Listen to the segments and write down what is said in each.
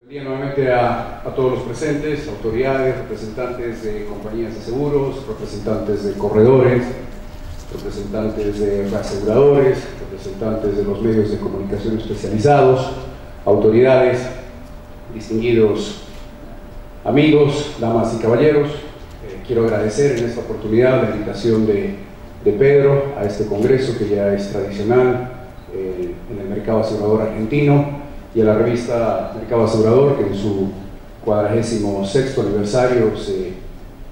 Buen día nuevamente a todos los presentes, autoridades, representantes de compañías de seguros, representantes de corredores, representantes de aseguradores, representantes de los medios de comunicación especializados, autoridades, distinguidos amigos, damas y caballeros. Quiero agradecer en esta oportunidad la invitación de Pedro a este congreso que ya es tradicional en el mercado asegurador argentino, y a la revista Mercado Asegurador, que en su 46º aniversario se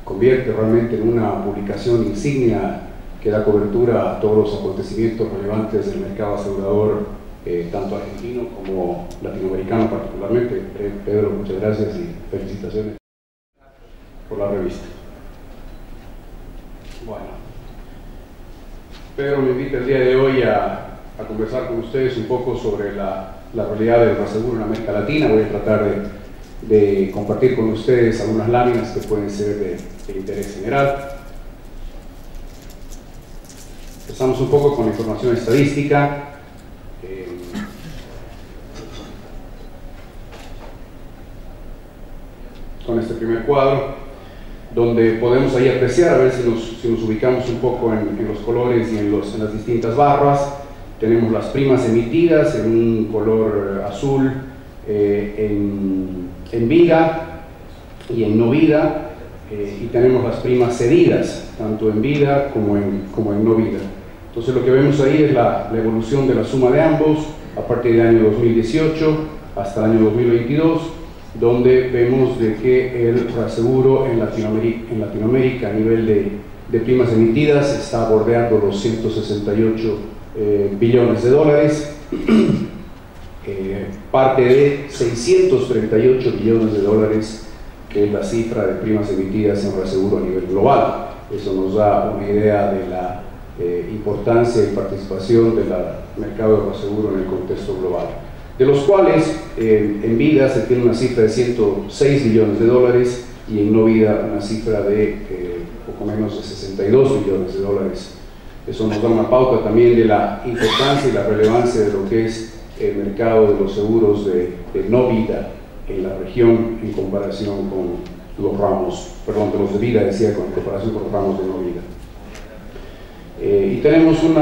convierte realmente en una publicación insignia que da cobertura a todos los acontecimientos relevantes del mercado asegurador, tanto argentino como latinoamericano particularmente. Pedro, muchas gracias y felicitaciones por la revista. Bueno, Pedro me invita el día de hoy a conversar con ustedes un poco sobre la realidad del reaseguro en América Latina. Voy a tratar de compartir con ustedes algunas láminas que pueden ser de interés general. Empezamos un poco con la información estadística. Con este primer cuadro, donde podemos ahí apreciar, a ver si nos ubicamos un poco en los colores y en las distintas barras. Tenemos las primas emitidas en un color azul en vida y en no vida, y tenemos las primas cedidas, tanto en vida como en no vida. Entonces lo que vemos ahí es la evolución de la suma de ambos a partir del año 2018 hasta el año 2022, donde vemos de que el reaseguro en Latinoamérica a nivel de primas emitidas está bordeando los 168 billones de dólares, parte de 638 billones de dólares, que es la cifra de primas emitidas en reaseguro a nivel global. Eso nos da una idea de la importancia y participación del mercado de reaseguro en el contexto global, de los cuales en vida se tiene una cifra de 106 billones de dólares y en no vida una cifra de poco menos de 62 billones de dólares. Eso nos da una pauta también de la importancia y la relevancia de lo que es el mercado de los seguros de no vida en la región en comparación con los ramos, perdón, de los de vida, decía, en comparación con los ramos de no vida. Y tenemos un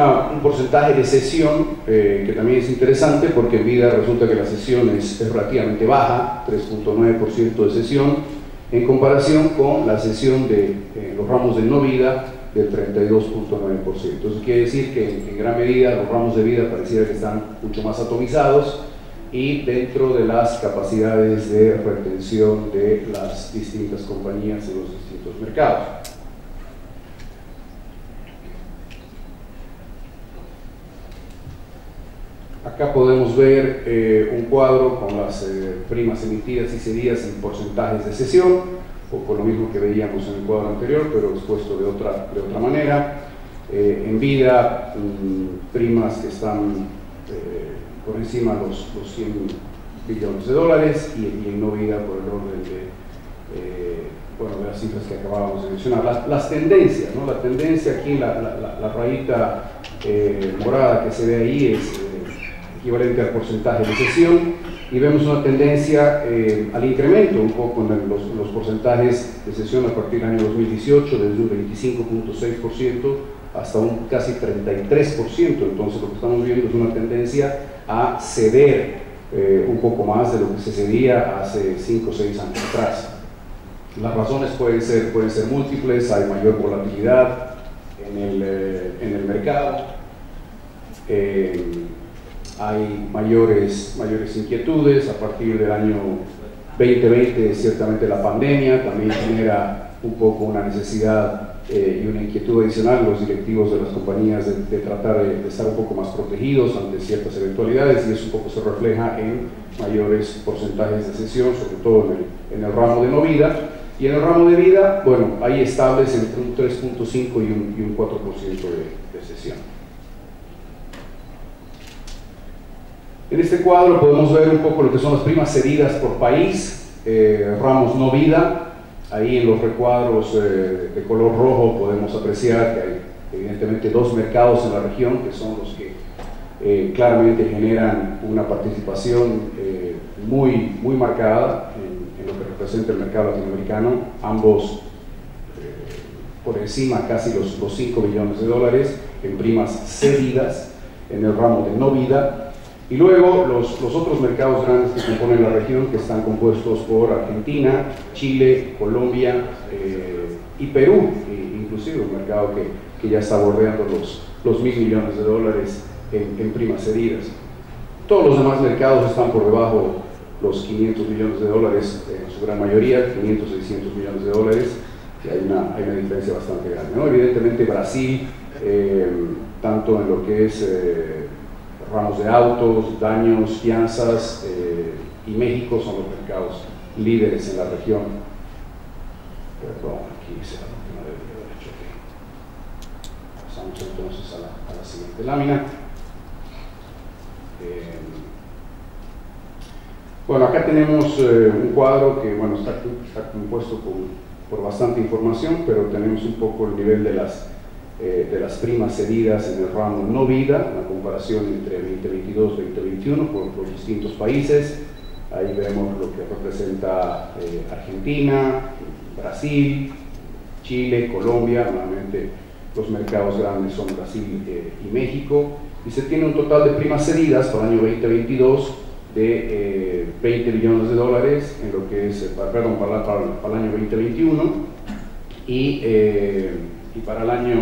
porcentaje de cesión que también es interesante, porque en vida resulta que la cesión es relativamente baja, 3.9% de cesión, en comparación con la cesión de los ramos de no vida, del 32.9%. Entonces quiere decir que en gran medida los ramos de vida pareciera que están mucho más atomizados y dentro de las capacidades de retención de las distintas compañías en los distintos mercados. Acá podemos ver un cuadro con las primas emitidas y cedidas en porcentajes de cesión, poco lo mismo que veíamos en el cuadro anterior, pero expuesto de otra manera. En vida, primas que están por encima de los 100 billones de dólares, y en no vida por el orden de las cifras que acabábamos de mencionar. Las tendencias, ¿no? La tendencia aquí, la rayita morada que se ve ahí es equivalente al porcentaje de cesión, y vemos una tendencia al incremento un poco en los porcentajes de cesión a partir del año 2018, desde un 25.6% hasta un casi 33%. Entonces lo que estamos viendo es una tendencia a ceder un poco más de lo que se cedía hace 5 o 6 años atrás. Las razones pueden ser múltiples. Hay mayor volatilidad en el mercado, hay mayores inquietudes a partir del año 2020. Ciertamente la pandemia también genera un poco una necesidad y una inquietud adicional los directivos de las compañías de tratar de estar un poco más protegidos ante ciertas eventualidades, y eso un poco se refleja en mayores porcentajes de cesión, sobre todo en el ramo de no vida. Y en el ramo de vida, bueno, hay estables entre un 3.5 y un 4% de cesión. En este cuadro podemos ver un poco lo que son las primas cedidas por país, ramos no vida. Ahí en los recuadros de color rojo podemos apreciar que hay evidentemente dos mercados en la región que son los que claramente generan una participación muy marcada en lo que representa el mercado latinoamericano, ambos por encima casi los 5 billones de dólares en primas cedidas en el ramo de no vida, y luego los otros mercados grandes que componen la región, que están compuestos por Argentina, Chile, Colombia y Perú, inclusive un mercado que ya está bordeando los 1.000 millones de dólares en primas cedidas. Todos los demás mercados están por debajo los 500 millones de dólares, en su gran mayoría, 500, 600 millones de dólares, y hay una diferencia bastante grande, ¿no? Evidentemente Brasil, tanto en lo que es ramos de autos, daños, fianzas, y México son los mercados líderes en la región. Perdón, aquí se da lo que no debería haber hecho. Pasamos entonces a la siguiente lámina. Bueno, acá tenemos un cuadro que bueno, está compuesto por bastante información, pero tenemos un poco el nivel de las primas cedidas en el ramo no vida, la comparación entre 2022 y 2021 por distintos países. Ahí vemos lo que representa Argentina, Brasil, Chile, Colombia. Nuevamente los mercados grandes son Brasil y México, y se tiene un total de primas cedidas para el año 2022 de 20 billones de dólares en lo que es, para el año 2021, y para el año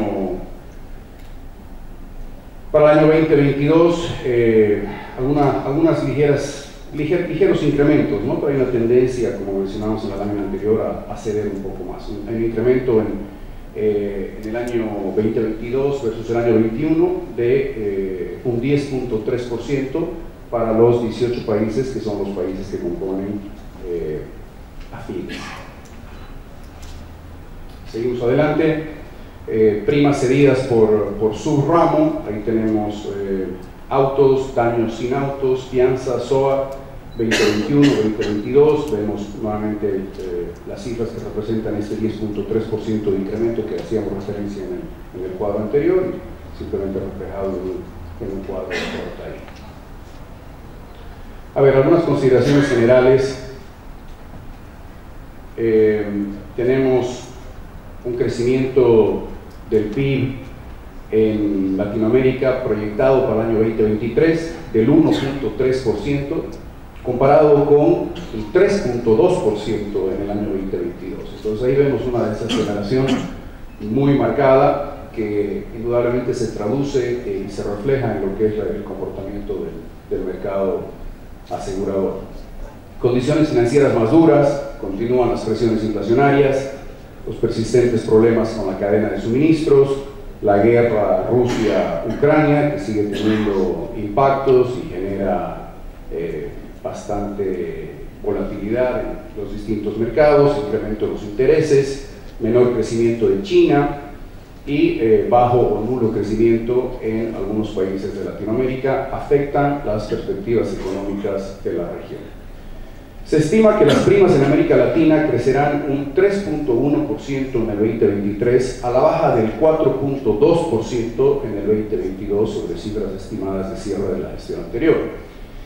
2022 algunas ligeros incrementos, ¿no? Pero hay una tendencia, como mencionamos en la lámina anterior, a ceder un poco más. Hay un incremento en el año 2022 versus el año 2021 de un 10.3% para los 18 países que son los países que componen afines. Seguimos adelante. Primas cedidas por subramo. Ahí tenemos autos, daños sin autos, fianza, SOA 2021, 2022. Vemos nuevamente las cifras que representan este 10.3% de incremento que hacíamos referencia en el cuadro anterior, y simplemente reflejado en un cuadro de corta ahí. A ver, algunas consideraciones generales. Tenemos un crecimiento del PIB en Latinoamérica proyectado para el año 2023 del 1.3%, comparado con el 3.2% en el año 2022. Entonces ahí vemos una desaceleración muy marcada que indudablemente se traduce y se refleja en lo que es el comportamiento del mercado asegurador. Condiciones financieras más duras, continúan las presiones inflacionarias, los persistentes problemas con la cadena de suministros, la guerra Rusia-Ucrania, que sigue teniendo impactos y genera bastante volatilidad en los distintos mercados, incremento de los intereses, menor crecimiento de China y bajo o nulo crecimiento en algunos países de Latinoamérica afectan las perspectivas económicas de la región. Se estima que las primas en América Latina crecerán un 3.1% en el 2023, a la baja del 4.2% en el 2022 sobre cifras estimadas de cierre de la gestión anterior.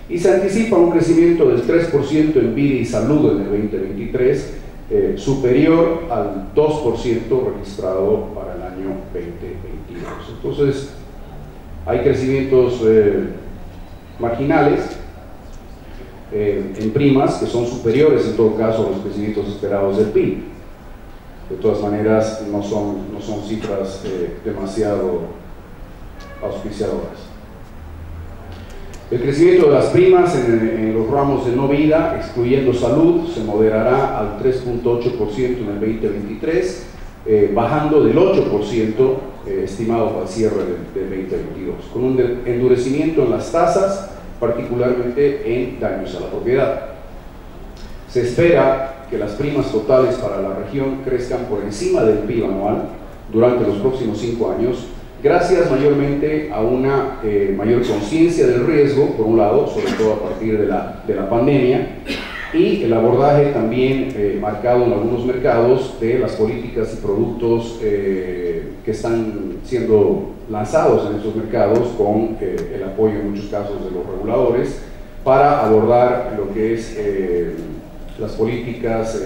Y se anticipa un crecimiento del 3% en vida y salud en el 2023, superior al 2% registrado para el año 2022. Entonces, hay crecimientos marginales en primas que son superiores en todo caso a los crecimientos esperados del PIB. De todas maneras, no son cifras demasiado auspiciadoras. El crecimiento de las primas en los ramos de no vida, excluyendo salud, se moderará al 3.8% en el 2023, bajando del 8% estimado para el cierre del 2022, con un endurecimiento en las tasas, particularmente en daños a la propiedad. Se espera que las primas totales para la región crezcan por encima del PIB anual durante los próximos 5 años, gracias mayormente a una mayor conciencia del riesgo, por un lado, sobre todo a partir de la pandemia, y el abordaje también marcado en algunos mercados de las políticas y productos que están siendo lanzados en estos mercados con el apoyo en muchos casos de los reguladores, para abordar lo que es las políticas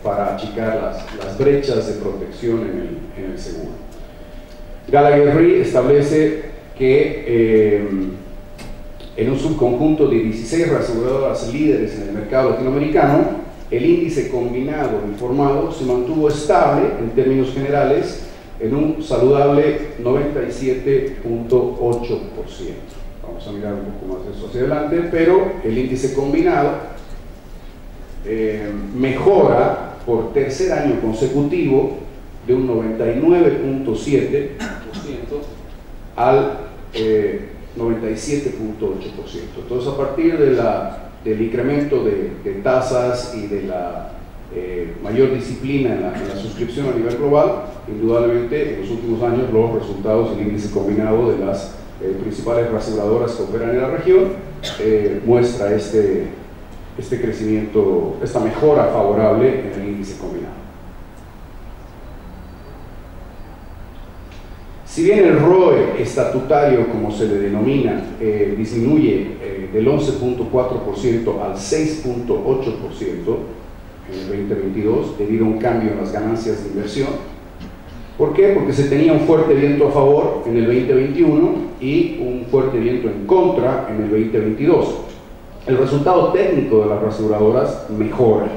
para achicar las brechas de protección en el seguro. Gallagher Re establece que en un subconjunto de 16 reaseguradoras líderes en el mercado latinoamericano, el índice combinado informado se mantuvo estable en términos generales en un saludable 97.8%. Vamos a mirar un poco más de eso hacia adelante, pero el índice combinado mejora por tercer año consecutivo de un 99.7% al 97.8%. Entonces, a partir del incremento de tasas y de la mayor disciplina en la suscripción a nivel global, indudablemente en los últimos años los resultados del índice combinado de las principales reaseguradoras que operan en la región muestra este crecimiento, esta mejora favorable en el índice combinado. Si bien el ROE estatutario, como se le denomina, disminuye del 11.4% al 6.8% en el 2022 debido a un cambio en las ganancias de inversión. ¿Por qué? Porque se tenía un fuerte viento a favor en el 2021 y un fuerte viento en contra en el 2022. El resultado técnico de las reaseguradoras mejora.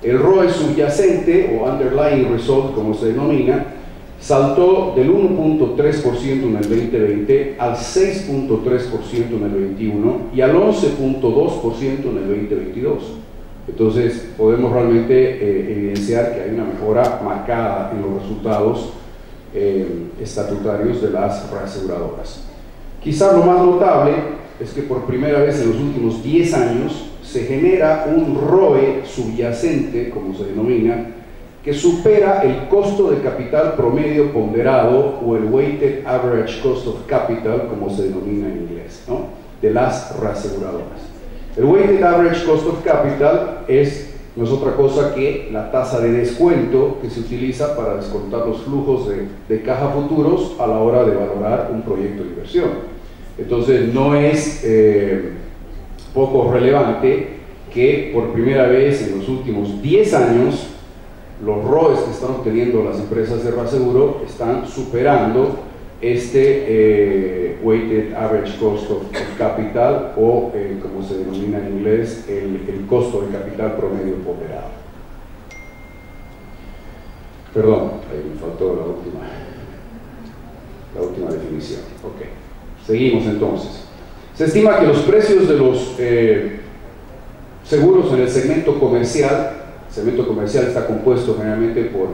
El ROE subyacente, o underlying result, como se denomina, saltó del 1.3% en el 2020 al 6.3% en el 2021 y al 11.2% en el 2022. Entonces podemos realmente evidenciar que hay una mejora marcada en los resultados estatutarios de las reaseguradoras. Quizás lo más notable es que por primera vez en los últimos 10 años se genera un ROE subyacente, como se denomina, que supera el costo de capital promedio ponderado, o el Weighted Average Cost of Capital, como se denomina en inglés, ¿no?, de las reaseguradoras. El Weighted Average Cost of Capital no es otra cosa que la tasa de descuento que se utiliza para descontar los flujos de caja futuros a la hora de valorar un proyecto de inversión. Entonces no es poco relevante que por primera vez en los últimos 10 años los ROEs que están obteniendo las empresas de reaseguro están superando este Weighted Average Cost of Capital, o como se denomina en inglés, el costo de capital promedio ponderado. Perdón, ahí me faltó la última definición. Ok, seguimos entonces. Se estima que los precios de los seguros en el segmento comercial está compuesto generalmente por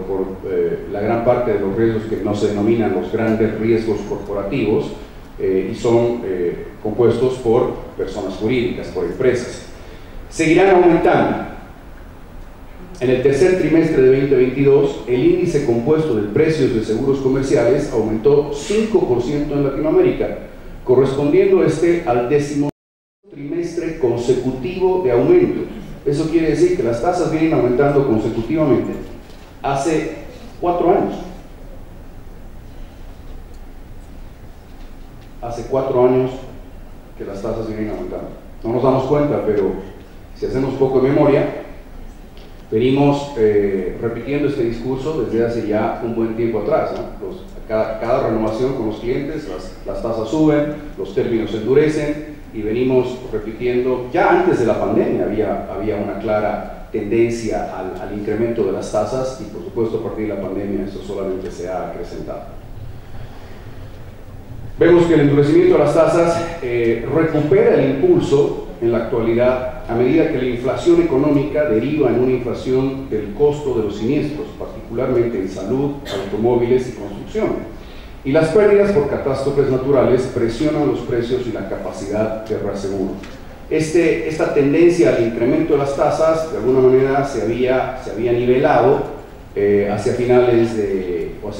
la gran parte de los riesgos que no se denominan los grandes riesgos corporativos y son compuestos por personas jurídicas, por empresas. Seguirán aumentando. En el tercer trimestre de 2022, el índice compuesto de precios de seguros comerciales aumentó 5% en Latinoamérica, correspondiendo al 10º trimestre consecutivo de aumento. Eso quiere decir que las tasas vienen aumentando consecutivamente hace 4 años. Hace 4 años que las tasas vienen aumentando. No nos damos cuenta, pero si hacemos poco de memoria, venimos repitiendo este discurso desde hace ya un buen tiempo atrás, ¿no? Cada renovación con los clientes, las tasas suben, los términos se endurecen, y venimos repitiendo. Ya antes de la pandemia había una clara tendencia al incremento de las tasas, y por supuesto a partir de la pandemia eso solamente se ha acrecentado. Vemos que el endurecimiento de las tasas recupera el impulso en la actualidad a medida que la inflación económica deriva en una inflación del costo de los siniestros, particularmente en salud, automóviles y construcción. Y las pérdidas por catástrofes naturales presionan los precios y la capacidad de reaseguro. Esta tendencia al incremento de las tasas de alguna manera se había nivelado hacia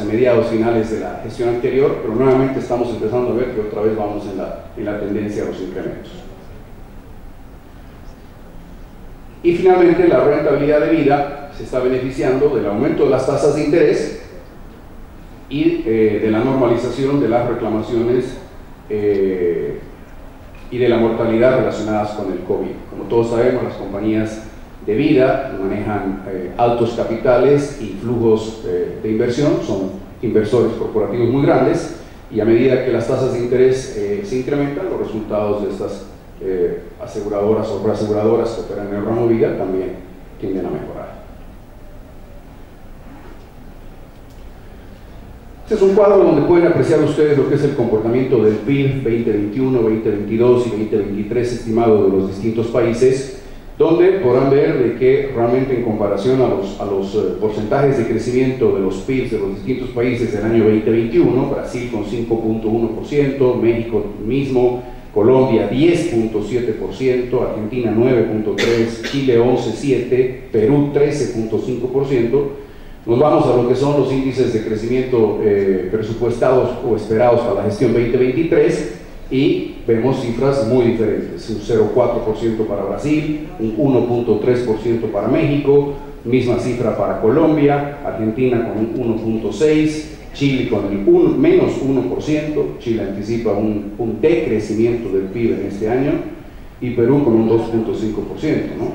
mediados finales de la gestión anterior, pero nuevamente estamos empezando a ver que otra vez vamos en la tendencia a los incrementos. Y finalmente la rentabilidad de vida se está beneficiando del aumento de las tasas de interés y de la normalización de las reclamaciones y y de la mortalidad relacionadas con el COVID. Como todos sabemos, las compañías de vida manejan altos capitales y flujos de inversión, son inversores corporativos muy grandes, y a medida que las tasas de interés se incrementan, los resultados de estas aseguradoras o reaseguradoras que operan en el ramo vida también tienden a mejorar. Este es un cuadro donde pueden apreciar ustedes lo que es el comportamiento del PIB 2021, 2022 y 2023 estimado de los distintos países, donde podrán ver de que realmente en comparación a los porcentajes de crecimiento de los PIBs de los distintos países del año 2021, Brasil con 5.1%, México mismo, Colombia 10.7%, Argentina 9.3%, Chile 11.7%, Perú 13.5%, nos vamos a lo que son los índices de crecimiento presupuestados o esperados para la gestión 2023 y vemos cifras muy diferentes, un 0.4% para Brasil, un 1.3% para México, misma cifra para Colombia, Argentina con un 1.6%, Chile con el menos 1%, Chile anticipa un decrecimiento del PIB en este año, y Perú con un 2.5%, ¿no?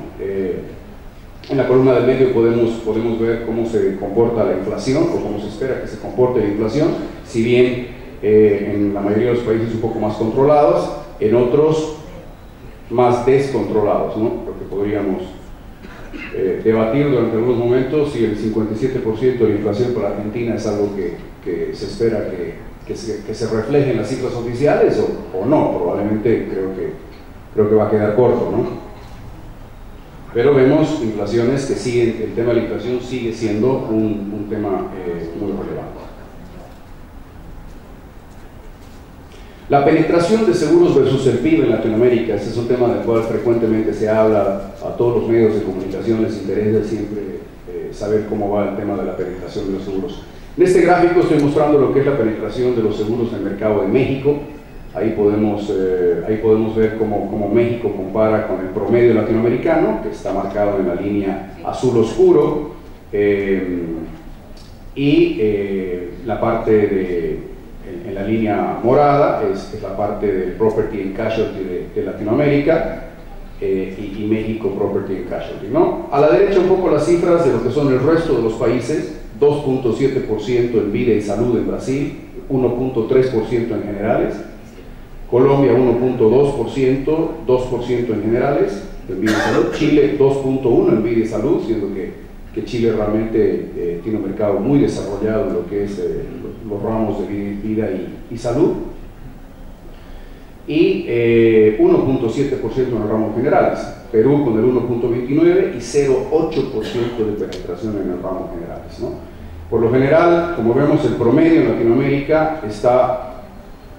En la columna del medio podemos ver cómo se comporta la inflación, o cómo se espera que se comporte la inflación, si bien en la mayoría de los países un poco más controlados, en otros más descontrolados, ¿no? Porque podríamos debatir durante algunos momentos si el 57% de la inflación para Argentina es algo que se espera que se refleje en las cifras oficiales o no. Probablemente creo que va a quedar corto, ¿no? Pero vemos inflaciones que siguen, el tema de la inflación sigue siendo un tema muy relevante. La penetración de seguros versus el PIB en Latinoamérica, este es un tema del cual frecuentemente se habla, a todos los medios de comunicación les interesa siempre saber cómo va el tema de la penetración de los seguros. En este gráfico estoy mostrando lo que es la penetración de los seguros en el mercado de México. Ahí podemos ver cómo México compara con el promedio latinoamericano, que está marcado en la línea azul oscuro, la parte en la línea morada es la parte del Property and Casualty de Latinoamérica, y México Property and Casualty, ¿no? A la derecha un poco las cifras de lo que son el resto de los países, 2.7% en vida y salud en Brasil, 1.3% en generales, Colombia 1.2%, 2% en generales, en vida y salud, Chile 2.1% en vida y salud, siendo que Chile realmente tiene un mercado muy desarrollado en lo que es los ramos de vida y salud, y 1.7% en los ramos generales, Perú con el 1.29% y 0.8% de penetración en el ramo generales, ¿no? Por lo general, como vemos, el promedio en Latinoamérica está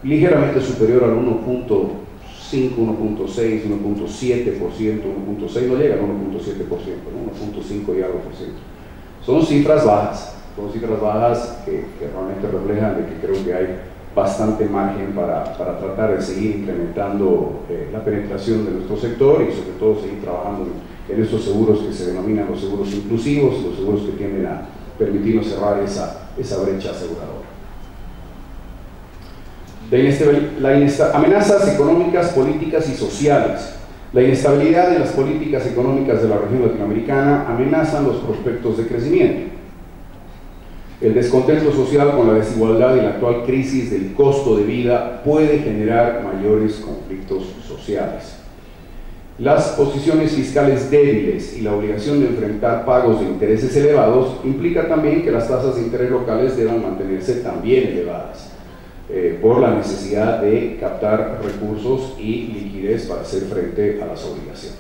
ligeramente superior al 1.5, 1.6, 1.7%, 1.6, no llega al 1.7%, ¿no? 1.5 y algo por ciento. Son cifras bajas que realmente reflejan de que creo que hay bastante margen para tratar de seguir incrementando la penetración de nuestro sector y sobre todo seguir trabajando en estos seguros que se denominan los seguros inclusivos, los seguros que tienden a permitirnos cerrar esa brecha aseguradora. Amenazas económicas, políticas y sociales. La inestabilidad en las políticas económicas de la región latinoamericana amenazan los prospectos de crecimiento. El descontento social con la desigualdad y la actual crisis del costo de vida puede generar mayores conflictos sociales. Las posiciones fiscales débiles y la obligación de enfrentar pagos de intereses elevados implica también que las tasas de interés locales deban mantenerse también elevadas, por la necesidad de captar recursos y liquidez para hacer frente a las obligaciones.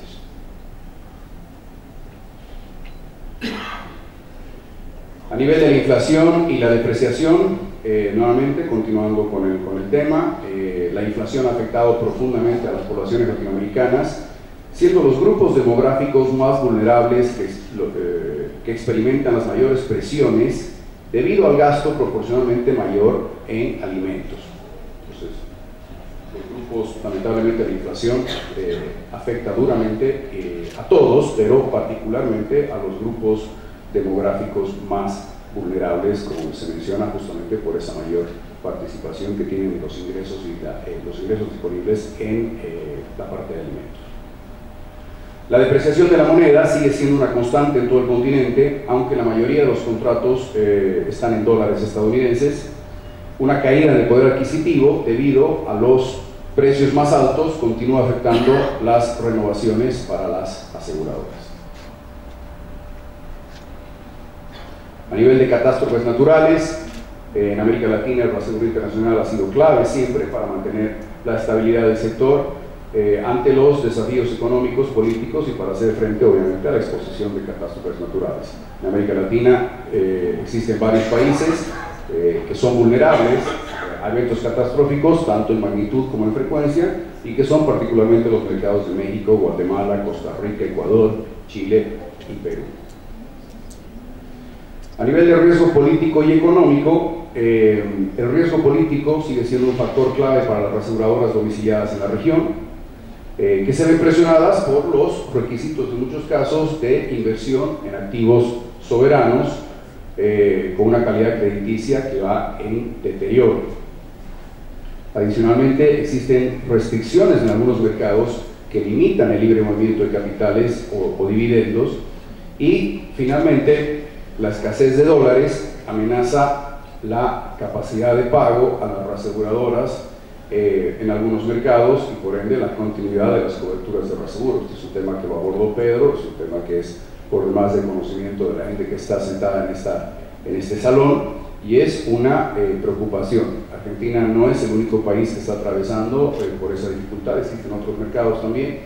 A nivel de la inflación y la depreciación, nuevamente continuando con el tema, la inflación ha afectado profundamente a las poblaciones latinoamericanas, siendo los grupos demográficos más vulnerables que experimentan las mayores presiones debido al gasto proporcionalmente mayor en alimentos. Entonces, los grupos, lamentablemente la inflación afecta duramente a todos, pero particularmente a los grupos demográficos más vulnerables, como se menciona, justamente por esa mayor participación que tienen los ingresos y los ingresos disponibles en la parte de alimentos. La depreciación de la moneda sigue siendo una constante en todo el continente, aunque la mayoría de los contratos están en dólares estadounidenses. Una caída en el poder adquisitivo debido a los precios más altos continúa afectando las renovaciones para las aseguradoras. A nivel de catástrofes naturales, en América Latina el reaseguro internacional ha sido clave siempre para mantener la estabilidad del sector ante los desafíos económicos, políticos y para hacer frente obviamente a la exposición de catástrofes naturales. En América Latina existen varios países que son vulnerables a eventos catastróficos, tanto en magnitud como en frecuencia, y que son particularmente los mercados de México, Guatemala, Costa Rica, Ecuador, Chile y Perú. A nivel de riesgo político y económico, el riesgo político sigue siendo un factor clave para las aseguradoras domiciliadas en la región, que se ven presionadas por los requisitos en muchos casos de inversión en activos soberanos con una calidad crediticia que va en deterioro. Adicionalmente, existen restricciones en algunos mercados que limitan el libre movimiento de capitales o dividendos, y finalmente la escasez de dólares amenaza la capacidad de pago a las reaseguradoras en algunos mercados y por ende la continuidad de las coberturas de reaseguro. Este es un tema que lo abordó Pedro, es un tema que es por demás de conocimiento de la gente que está sentada en este salón, y es una preocupación. Argentina no es el único país que está atravesando por esa dificultad, existen otros mercados también,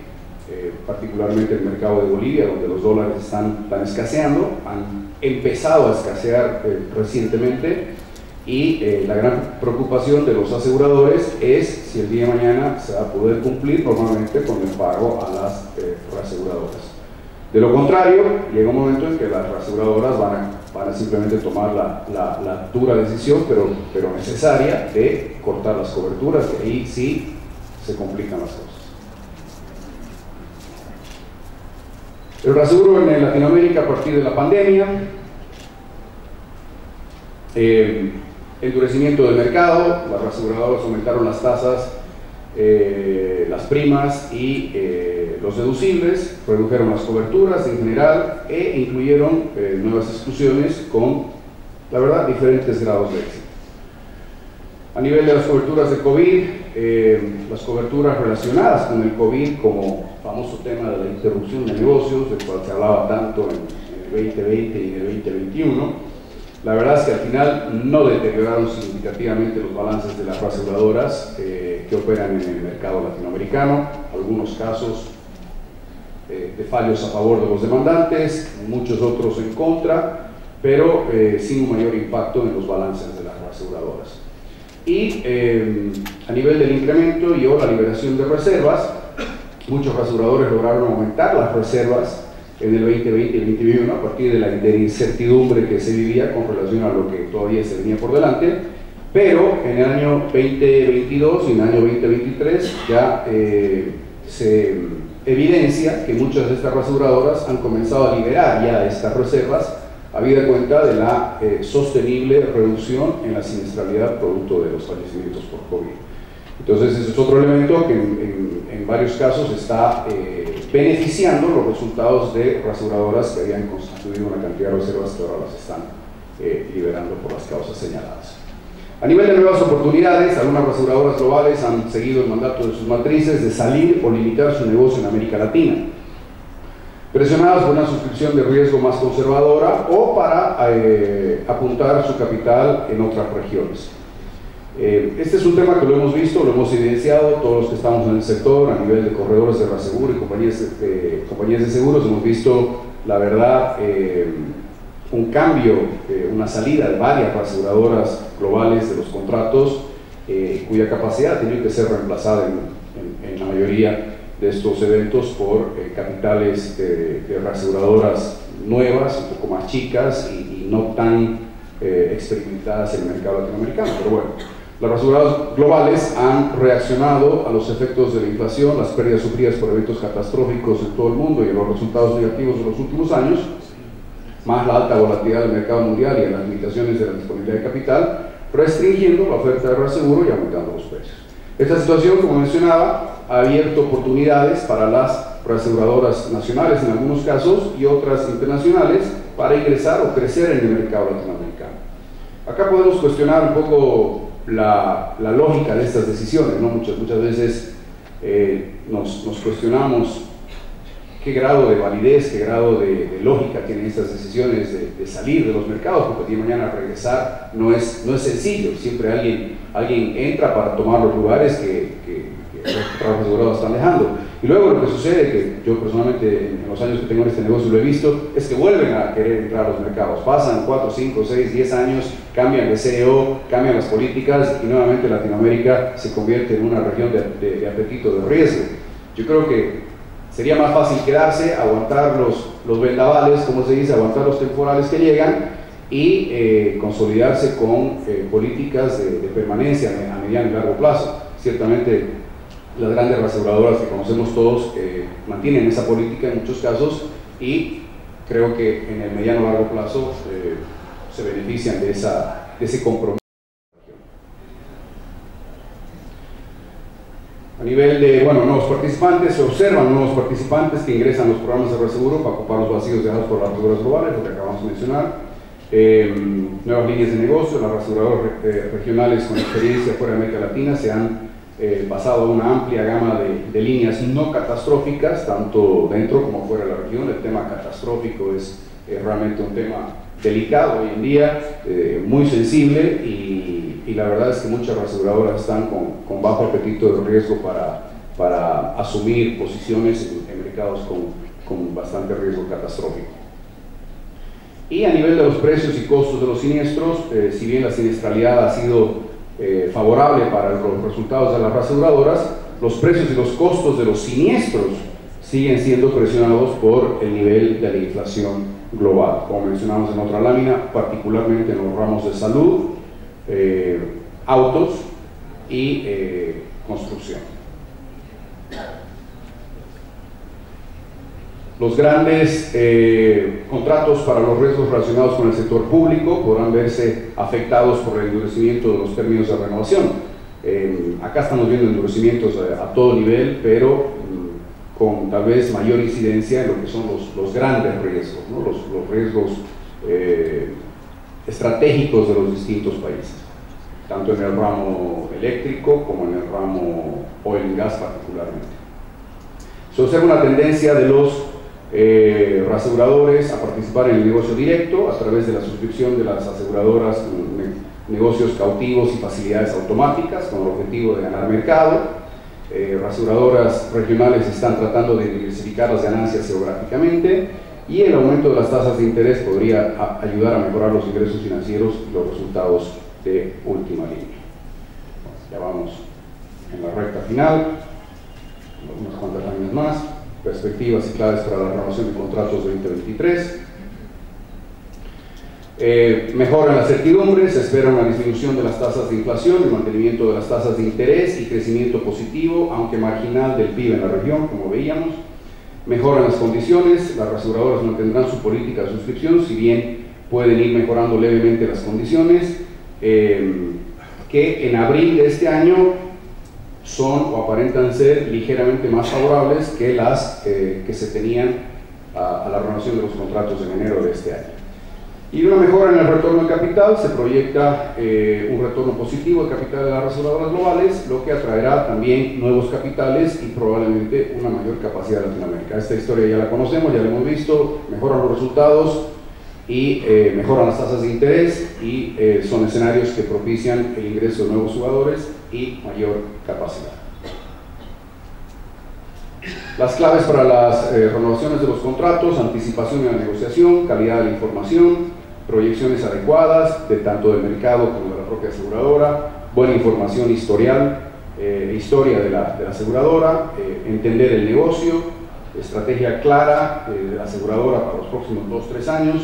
particularmente el mercado de Bolivia, donde los dólares están escaseando, han empezado a escasear recientemente, y la gran preocupación de los aseguradores es si el día de mañana se va a poder cumplir normalmente con el pago a las reaseguradoras. De lo contrario, llega un momento en que las reaseguradoras van a simplemente tomar la dura decisión, pero necesaria, de cortar las coberturas, que ahí sí se complican las cosas. El reaseguro en Latinoamérica a partir de la pandemia, endurecimiento del mercado, las reaseguradoras aumentaron las tasas, las primas y los deducibles, redujeron las coberturas en general e incluyeron nuevas exclusiones con, la verdad, diferentes grados de éxito. A nivel de las coberturas de COVID, las coberturas relacionadas con el COVID, como famoso tema de la interrupción de negocios, del cual se hablaba tanto en el 2020 y en el 2021, la verdad es que al final no deterioraron significativamente los balances de las aseguradoras que operan en el mercado latinoamericano. Algunos casos de fallos a favor de los demandantes, muchos otros en contra, pero sin un mayor impacto en los balances de las aseguradoras. Y a nivel del incremento y o la liberación de reservas, muchos aseguradores lograron aumentar las reservas en el 2020 y 2021 a partir de la incertidumbre que se vivía con relación a lo que todavía se venía por delante, pero en el año 2022 y en el año 2023 ya se evidencia que muchas de estas aseguradoras han comenzado a liberar ya estas reservas, habida cuenta de la sostenible reducción en la siniestralidad producto de los fallecimientos por COVID. Entonces ese es otro elemento que en varios casos está beneficiando los resultados de aseguradoras que habían constituido una cantidad de reservas que ahora las están liberando por las causas señaladas. A nivel de nuevas oportunidades, algunas aseguradoras globales han seguido el mandato de sus matrices de salir o limitar su negocio en América Latina, presionadas por una suscripción de riesgo más conservadora o para apuntar su capital en otras regiones. Este es un tema que lo hemos visto, lo hemos evidenciado todos los que estamos en el sector a nivel de corredores de reaseguro y compañías de seguros. Hemos visto, la verdad, un cambio, una salida de varias aseguradoras globales de los contratos cuya capacidad tiene que ser reemplazada en la mayoría de estos eventos por capitales de reaseguradoras nuevas, un poco más chicas y no tan experimentadas en el mercado latinoamericano. Pero bueno, las aseguradoras globales han reaccionado a los efectos de la inflación, las pérdidas sufridas por eventos catastróficos en todo el mundo y a los resultados negativos de los últimos años, más la alta volatilidad del mercado mundial y a las limitaciones de la disponibilidad de capital, restringiendo la oferta de reaseguro y aumentando los precios. Esta situación, como mencionaba, ha abierto oportunidades para las reaseguradoras nacionales en algunos casos y otras internacionales para ingresar o crecer en el mercado latinoamericano. Acá podemos cuestionar un poco la lógica de estas decisiones, ¿no? Muchas veces nos cuestionamos qué grado de validez, qué grado de lógica tienen estas decisiones de salir de los mercados, porque el día de mañana regresar no es sencillo. Siempre alguien entra para tomar los lugares que los asegurados están dejando. Y luego lo que sucede, que yo personalmente en los años que tengo en este negocio lo he visto, es que vuelven a querer entrar a los mercados. Pasan 4, 5, 6, 10 años, cambian de CEO, cambian las políticas y nuevamente Latinoamérica se convierte en una región de apetito de riesgo. Yo creo que sería más fácil quedarse, aguantar los vendavales, como se dice, aguantar los temporales que llegan y consolidarse con políticas de permanencia a mediano y largo plazo. Ciertamente las grandes aseguradoras que conocemos todos mantienen esa política en muchos casos y creo que en el mediano y largo plazo se benefician de ese compromiso. A nivel de, nuevos participantes, se observan nuevos participantes que ingresan a los programas de reaseguro para ocupar los vacíos dejados por las aseguradoras globales, lo que acabamos de mencionar. Nuevas líneas de negocio, las aseguradoras regionales con experiencia fuera de América Latina se han basado en una amplia gama de líneas no catastróficas, tanto dentro como fuera de la región. El tema catastrófico es realmente un tema delicado hoy en día, muy sensible y la verdad es que muchas aseguradoras están con bajo apetito de riesgo para asumir posiciones en mercados con bastante riesgo catastrófico. Y a nivel de los precios y costos de los siniestros, si bien la siniestralidad ha sido favorable para los resultados de las aseguradoras, los precios y los costos de los siniestros siguen siendo presionados por el nivel de la inflación global, como mencionamos en otra lámina, particularmente en los ramos de salud, autos y construcción. Los grandes contratos para los riesgos relacionados con el sector público podrán verse afectados por el endurecimiento de los términos de renovación. Acá estamos viendo endurecimientos a todo nivel, pero con tal vez mayor incidencia en lo que son los grandes riesgos, ¿no? los riesgos estratégicos de los distintos países, tanto en el ramo eléctrico como en el ramo oil and gas particularmente. Se observa una tendencia de los reaseguradores a participar en el negocio directo a través de la suscripción de las aseguradoras con negocios cautivos y facilidades automáticas con el objetivo de ganar mercado. Reaseguradoras regionales están tratando de diversificar las ganancias geográficamente y el aumento de las tasas de interés podría ayudar a mejorar los ingresos financieros y los resultados de última línea. Ya vamos en la recta final, unas cuantas láminas más. Perspectivas y claves para la renovación de contratos de 2023. Mejoran las certidumbres, se espera una disminución de las tasas de inflación, el mantenimiento de las tasas de interés y crecimiento positivo, aunque marginal, del PIB en la región, como veíamos. Mejoran las condiciones, las aseguradoras mantendrán su política de suscripción, si bien pueden ir mejorando levemente las condiciones, que en abril de este año son o aparentan ser ligeramente más favorables que las que se tenían a la renovación de los contratos en enero de este año. Y una mejora en el retorno de capital, se proyecta un retorno positivo de capital de las aseguradoras globales, lo que atraerá también nuevos capitales y probablemente una mayor capacidad de Latinoamérica. Esta historia ya la conocemos, ya la hemos visto, mejoran los resultados y mejoran las tasas de interés y son escenarios que propician el ingreso de nuevos jugadores y mayor capacidad. Las claves para las renovaciones de los contratos: anticipación en la negociación, calidad de la información, proyecciones adecuadas tanto del mercado como de la propia aseguradora, buena información historia de la aseguradora, entender el negocio, estrategia clara de la aseguradora para los próximos 2-3 años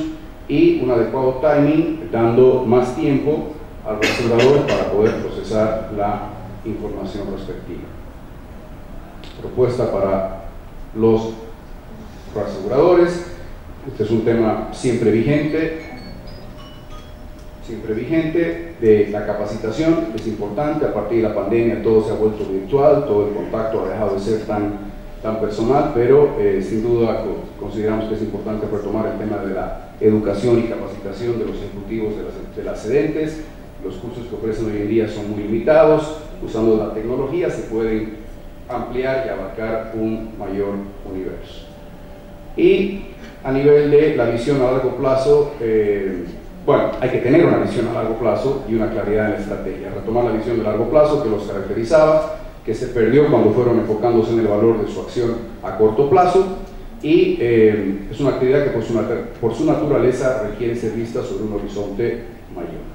y un adecuado timing, dando más tiempo al asegurador para poder procesar la información respectiva. Propuesta para los reaseguradores. Este es un tema siempre vigente, de la capacitación es importante. A partir de la pandemia todo se ha vuelto virtual, todo el contacto ha dejado de ser tan personal, pero sin duda consideramos que es importante retomar el tema de la educación y capacitación de los ejecutivos de las sedentes. Los cursos que ofrecen hoy en día son muy limitados. Usando la tecnología se pueden ampliar y abarcar un mayor universo. Y a nivel de la visión a largo plazo, bueno, hay que tener una visión a largo plazo y una claridad en la estrategia. Retomar la visión de largo plazo que los caracterizaba, que se perdió cuando fueron enfocándose en el valor de su acción a corto plazo, y es una actividad que por su naturaleza requiere ser vista sobre un horizonte mayor.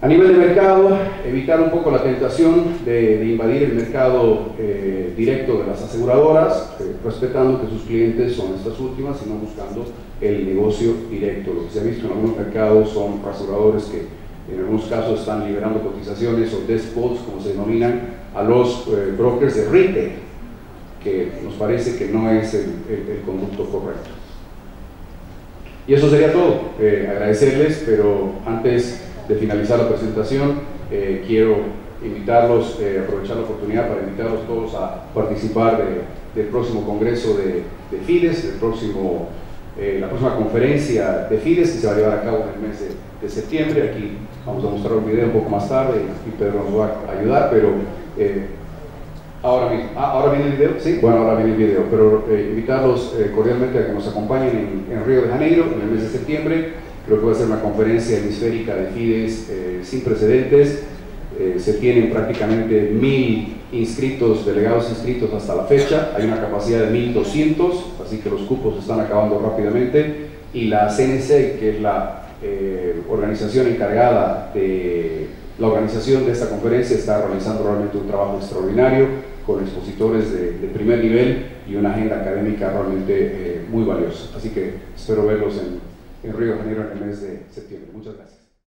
A nivel de mercado, evitar un poco la tentación de invadir el mercado directo de las aseguradoras, respetando que sus clientes son estas últimas y no buscando el negocio directo. Lo que se ha visto en algunos mercados son aseguradores que en algunos casos están liberando cotizaciones o desk quotes, como se denominan, a los brokers de retail, que nos parece que no es el conducto correcto. Y eso sería todo. Agradecerles, pero antes de finalizar la presentación, quiero invitarlos, aprovechar la oportunidad para invitarlos todos a participar del próximo congreso de FIDES, la próxima conferencia de FIDES que se va a llevar a cabo en el mes de septiembre. Aquí vamos a mostrar un video un poco más tarde y Pedro nos va a ayudar, pero ahora viene el video, sí, bueno, ahora viene el video, pero invitarlos cordialmente a que nos acompañen en Río de Janeiro en el mes de septiembre. Creo que va a ser una conferencia hemisférica de FIDES sin precedentes. Se tienen prácticamente 1000 inscritos, delegados inscritos hasta la fecha. Hay una capacidad de 1200, así que los cupos se están acabando rápidamente. Y la CNC, que es la organización encargada de la organización de esta conferencia, está realizando realmente un trabajo extraordinario con expositores de primer nivel y una agenda académica realmente muy valiosa. Así que espero verlos en Río de Janeiro en el mes de septiembre. Muchas gracias.